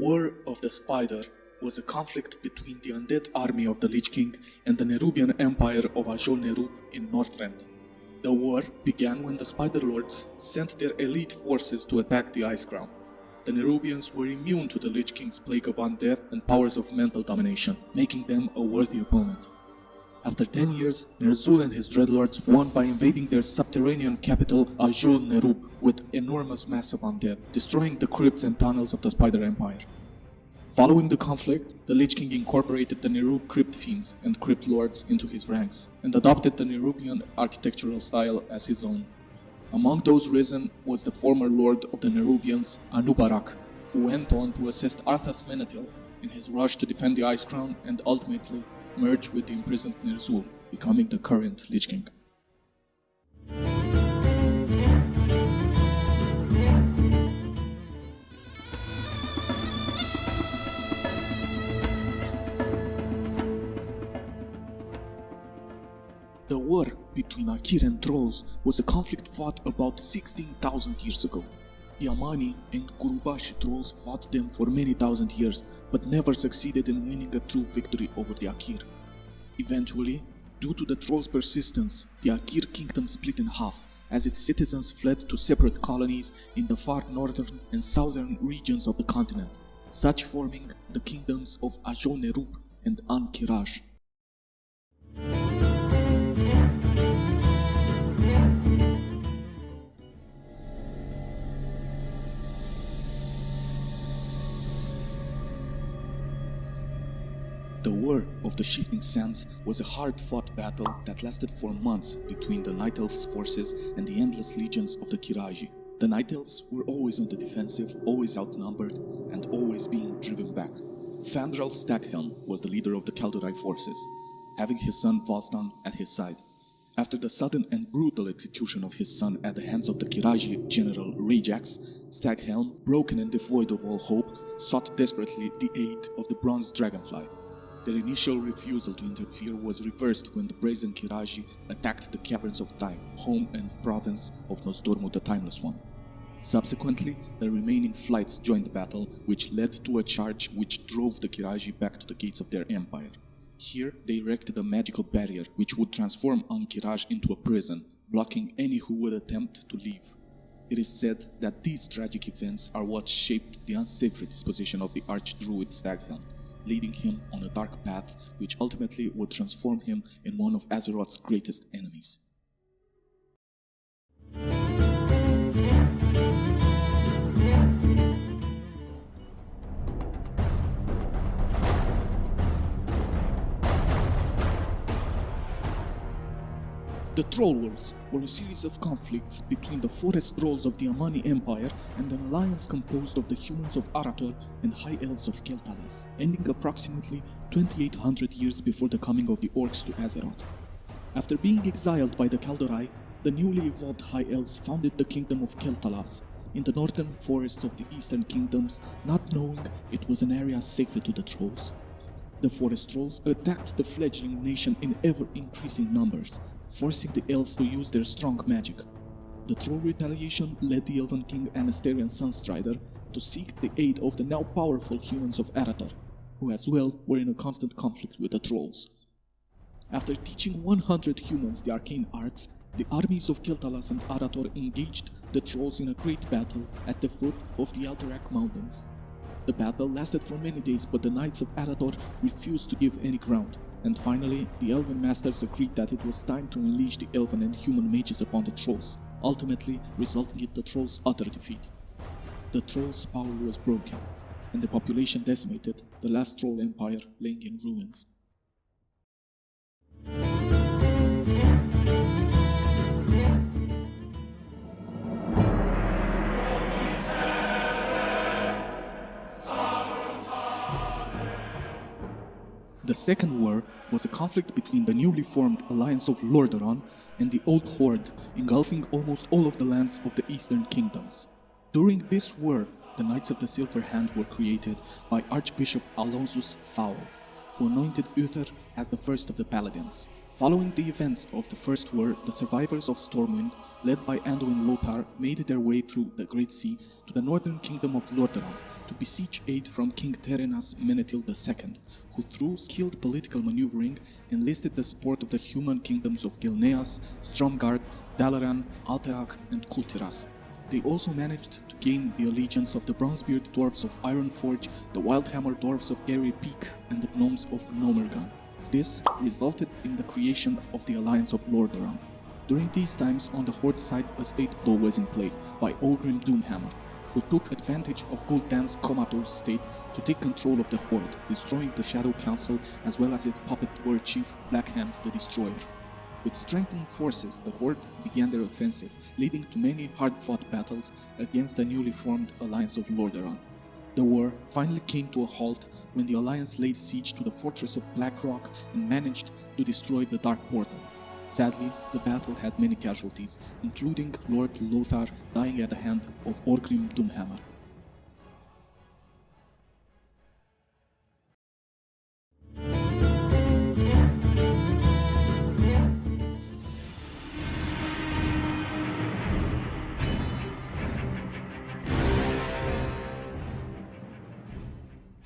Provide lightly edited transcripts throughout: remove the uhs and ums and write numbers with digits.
War of the Spider was a conflict between the undead army of the Lich King and the Nerubian Empire of Ajol-Nerub in Northrend. The war began when the Spider Lords sent their elite forces to attack the Ice Crown. The Nerubians were immune to the Lich King's plague of undeath and powers of mental domination, making them a worthy opponent. After 10 years, Ner'zhul and his dreadlords won by invading their subterranean capital Ajol-Nerub with enormous mass of undead, destroying the crypts and tunnels of the Spider Empire. Following the conflict, the Lich King incorporated the Nerub Crypt Fiends and Crypt Lords into his ranks, and adopted the Nerubian architectural style as his own. Among those risen was the former lord of the Nerubians, Anubarak, who went on to assist Arthas Menethil in his rush to defend the Ice Crown and ultimately merge with the imprisoned Ner'zhul, becoming the current Lich King. The war between Akir and Trolls was a conflict fought about 16,000 years ago. The Amani and Gurubashi trolls fought them for many thousand years, but never succeeded in winning a true victory over the Akir. Eventually, due to the trolls' persistence, the Akir kingdom split in half, as its citizens fled to separate colonies in the far northern and southern regions of the continent, such forming the kingdoms of Ajol-Nerub and An-Kiraj. The War of the Shifting Sands was a hard-fought battle that lasted for months between the Night Elves' forces and the endless legions of the Kiraji. The Night Elves were always on the defensive, always outnumbered, and always being driven back. Fandral Stackhelm was the leader of the Kaldorei forces, having his son Valstan at his side. After the sudden and brutal execution of his son at the hands of the Kiraji general Rajax, Stackhelm, broken and devoid of all hope, sought desperately the aid of the Bronze Dragonfly. Their initial refusal to interfere was reversed when the brazen Kiraji attacked the Caverns of Time, home and province of Nosdormu the Timeless One. Subsequently, the remaining flights joined the battle, which led to a charge which drove the Kiraji back to the gates of their empire. Here, they erected a magical barrier which would transform An-Kiraj into a prison, blocking any who would attempt to leave. It is said that these tragic events are what shaped the unsavory disposition of the Archdruid Staghelm, leading him on a dark path which ultimately would transform him in one of Azeroth's greatest enemies. The Troll Wars were a series of conflicts between the forest trolls of the Amani Empire and an alliance composed of the humans of Arator and High Elves of Kel'Thalas, ending approximately 2800 years before the coming of the Orcs to Azeroth. After being exiled by the Kaldorei, the newly evolved High Elves founded the Kingdom of Kel'Thalas in the northern forests of the Eastern Kingdoms, not knowing it was an area sacred to the Trolls. The Forest Trolls attacked the fledgling nation in ever-increasing numbers, forcing the elves to use their strong magic. The troll retaliation led the Elven King Anasterian Sunstrider to seek the aid of the now powerful humans of Arator, who as well were in a constant conflict with the trolls. After teaching 100 humans the arcane arts, the armies of Kel'Thalas and Arator engaged the trolls in a great battle at the foot of the Alterac Mountains. The battle lasted for many days, but the Knights of Arator refused to give any ground. And finally, the Elven Masters agreed that it was time to unleash the Elven and human mages upon the Trolls, ultimately resulting in the Trolls' utter defeat. The Trolls' power was broken, and the population decimated, the last Troll Empire laying in ruins. The Second War was a conflict between the newly formed Alliance of Lordaeron and the Old Horde, engulfing almost all of the lands of the Eastern Kingdoms. During this war, the Knights of the Silver Hand were created by Archbishop Alonsus Fowl, who anointed Uther as the first of the Paladins. Following the events of the First War, the survivors of Stormwind, led by Anduin Lothar, made their way through the Great Sea to the northern kingdom of Lordaeron to beseech aid from King Terenas Menethil II, who through skilled political maneuvering enlisted the support of the human kingdoms of Gilneas, Stromgarde, Dalaran, Alterac and Kultiras. They also managed to gain the allegiance of the Bronzebeard dwarves of Ironforge, the Wildhammer dwarves of Airy Peak and the gnomes of Nomergan. This resulted in the creation of the Alliance of Lordaeron. During these times, on the Horde side, a state blow was in play by Orgrim Doomhammer, who took advantage of Gul'dan's comatose state to take control of the Horde, destroying the Shadow Council as well as its puppet war chief, Blackhand the Destroyer. With strengthened forces, the Horde began their offensive, leading to many hard-fought battles against the newly formed Alliance of Lordaeron. The war finally came to a halt when the Alliance laid siege to the fortress of Blackrock and managed to destroy the Dark Portal. Sadly, the battle had many casualties, including Lord Lothar dying at the hand of Orgrim Doomhammer.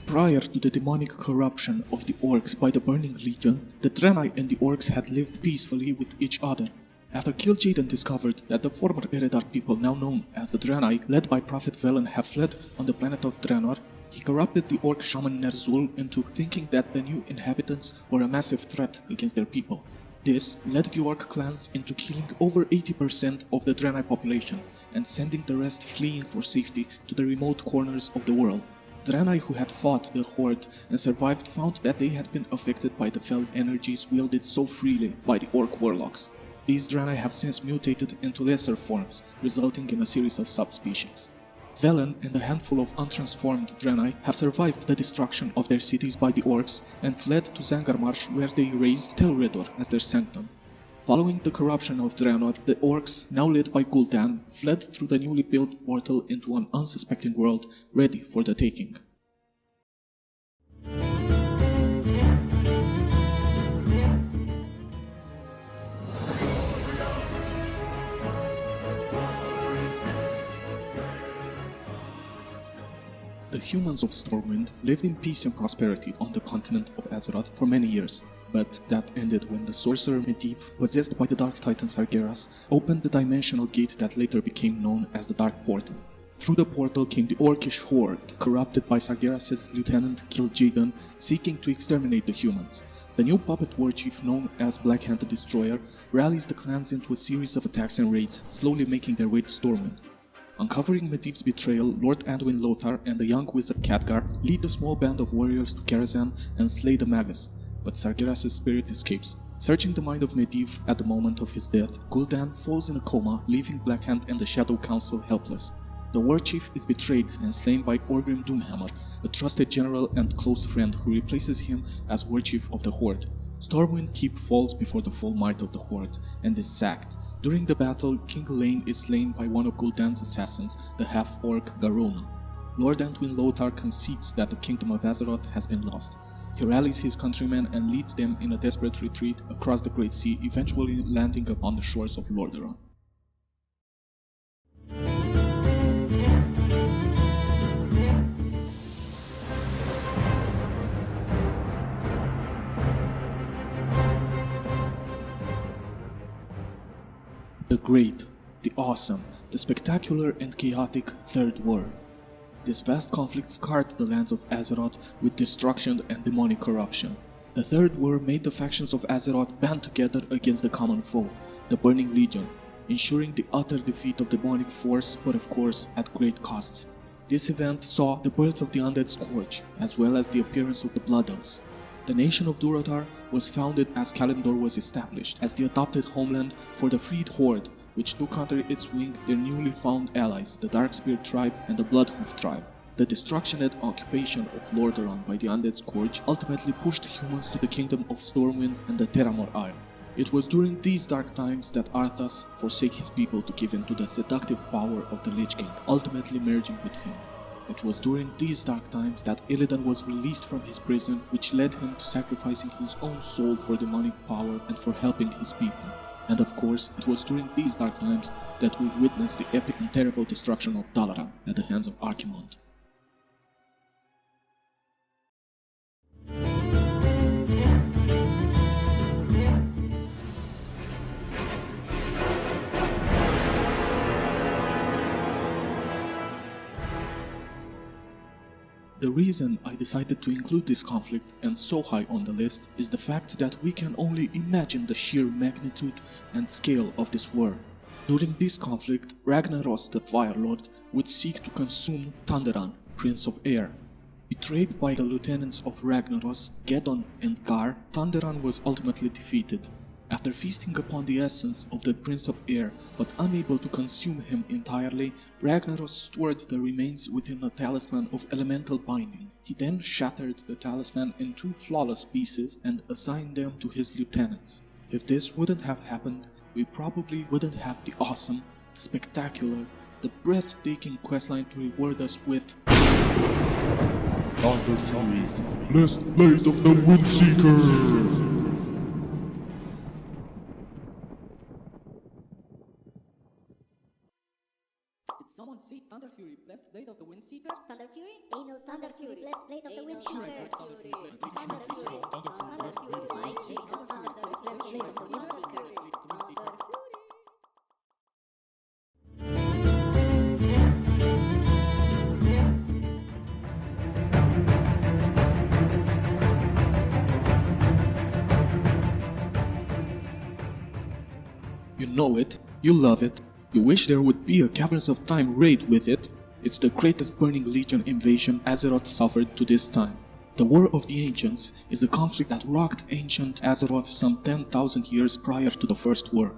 Prior to the demonic corruption of the orcs by the Burning Legion, the Draenei and the orcs had lived peacefully with each other. After kil'jaeden discovered that the former Eredar people, now known as the Draenei, led by Prophet Velen, have fled on the planet of Draenor, he corrupted the orc shaman Ner'zhul into thinking that the new inhabitants were a massive threat against their people. This led the orc clans into killing over 80% of the Draenei population and sending the rest fleeing for safety to the remote corners of the world. Draenei who had fought the Horde and survived found that they had been affected by the fell energies wielded so freely by the Orc warlocks. These Draenei have since mutated into lesser forms, resulting in a series of subspecies. Velen and a handful of untransformed Draenei have survived the destruction of their cities by the Orcs and fled to Zangarmarsh, where they raised Tel'Redor as their sanctum. Following the corruption of Draenor, the orcs, now led by Gul'dan, fled through the newly built portal into an unsuspecting world ready for the taking. The humans of Stormwind lived in peace and prosperity on the continent of Azeroth for many years. But that ended when the sorcerer Medivh, possessed by the Dark Titan Sargeras, opened the dimensional gate that later became known as the Dark Portal. Through the portal came the Orcish Horde, corrupted by Sargeras' lieutenant kil'jaeden, seeking to exterminate the humans. The new puppet warchief known as Blackhand the Destroyer rallies the clans into a series of attacks and raids, slowly making their way to Stormwind. Uncovering Medivh's betrayal, Lord Anduin Lothar and the young wizard Khadgar lead a small band of warriors to Karazhan and slay the Magus. But Sargeras' spirit escapes. Searching the mind of Medivh at the moment of his death, Gul'dan falls in a coma, leaving Blackhand and the Shadow Council helpless. The warchief is betrayed and slain by Orgrim Doomhammer, a trusted general and close friend who replaces him as warchief of the Horde. Stormwind Keep falls before the full might of the Horde and is sacked. During the battle, King Lane is slain by one of Gul'dan's assassins, the half-orc Garona. Lord Anduin Lothar concedes that the kingdom of Azeroth has been lost. He rallies his countrymen and leads them in a desperate retreat across the Great Sea, eventually landing upon the shores of Lordaeron. The great, the awesome, the spectacular and chaotic Third War. This vast conflict scarred the lands of Azeroth with destruction and demonic corruption. The Third War made the factions of Azeroth band together against the common foe, the Burning Legion, ensuring the utter defeat of demonic force, but of course at great costs. This event saw the birth of the Undead Scourge, as well as the appearance of the Blood Elves. The nation of Durotar was founded as Kalimdor was established, as the adopted homeland for the freed Horde, which took under its wing their newly found allies, the Darkspear tribe and the Bloodhoof tribe. The destruction and occupation of Lordaeron by the Undead Scourge ultimately pushed humans to the kingdom of Stormwind and the Terramor Isle. It was during these dark times that Arthas forsake his people to give in to the seductive power of the Lich King, ultimately merging with him. It was during these dark times that Illidan was released from his prison, which led him to sacrificing his own soul for demonic power and for helping his people. And of course, it was during these dark times that we witnessed the epic and terrible destruction of Dalaran at the hands of Archimonde. The reason I decided to include this conflict and so high on the list is the fact that we can only imagine the sheer magnitude and scale of this war. During this conflict, Ragnaros the Fire Lord would seek to consume Thunderan, Prince of Air. Betrayed by the lieutenants of Ragnaros, Geddon and Gar, Thunderan was ultimately defeated. After feasting upon the essence of the Prince of Air, but unable to consume him entirely, Ragnaros stored the remains within a talisman of elemental binding. He then shattered the talisman in 2 flawless pieces and assigned them to his lieutenants. If this wouldn't have happened, we probably wouldn't have the awesome, the spectacular, the breathtaking questline to reward us with Thunder Fury, Blessed Blaze of the Windseeker! Did someone say Thunder Fury, Blessed Blade of the Windseeker? Thunder Fury? Ain't no Thunder Fury, blessed blade of the Windseeker. Thunder Fury, Thunder Fury, I say cause Thunder Fury, blessed blade of the Windseeker. Thunder Fury. You know it, you love it, you wish there would be a Caverns of Time raid with it. It's the greatest Burning Legion invasion Azeroth suffered to this time. The War of the Ancients is a conflict that rocked ancient Azeroth some 10,000 years prior to the First War.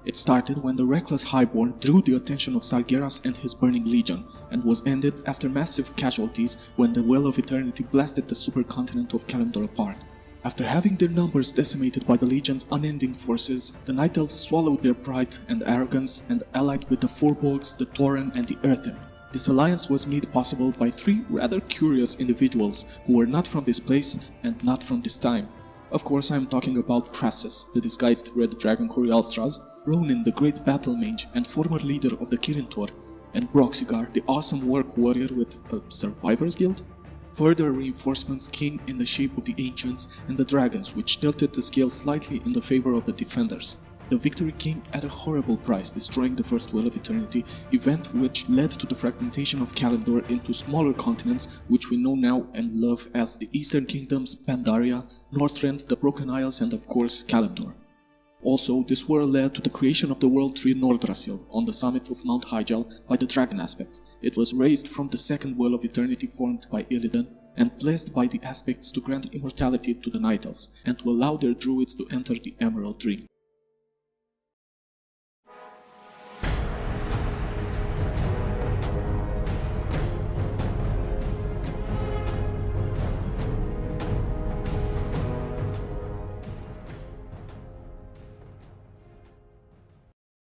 It started when the reckless Highborn drew the attention of Sargeras and his Burning Legion, and was ended after massive casualties when the Well of Eternity blasted the supercontinent of Kalimdor apart. After having their numbers decimated by the Legion's unending forces, the Night Elves swallowed their pride and arrogance and allied with the Forbolgs, the Tauren and the Earthen. This alliance was made possible by 3 rather curious individuals who were not from this place and not from this time. Of course I am talking about Crassus, the disguised Red Dragon Corialstras, Ronin the Great Battle Mage and former leader of the Kirin Tor, and Broxigar, the awesome Work Warrior with a Survivor's Guild? Further reinforcements came in the shape of the Ancients and the Dragons, which tilted the scale slightly in the favor of the Defenders. The victory came at a horrible price, destroying the First Well of Eternity, event which led to the fragmentation of Kalimdor into smaller continents which we know now and love as the Eastern Kingdoms, Pandaria, Northrend, the Broken Isles and of course Kalimdor. Also, this war led to the creation of the World Tree Nordrassil on the summit of Mount Hyjal by the Dragon Aspects. It was raised from the second Well of Eternity formed by Illidan and blessed by the Aspects to grant immortality to the Night Elves and to allow their druids to enter the Emerald Dream.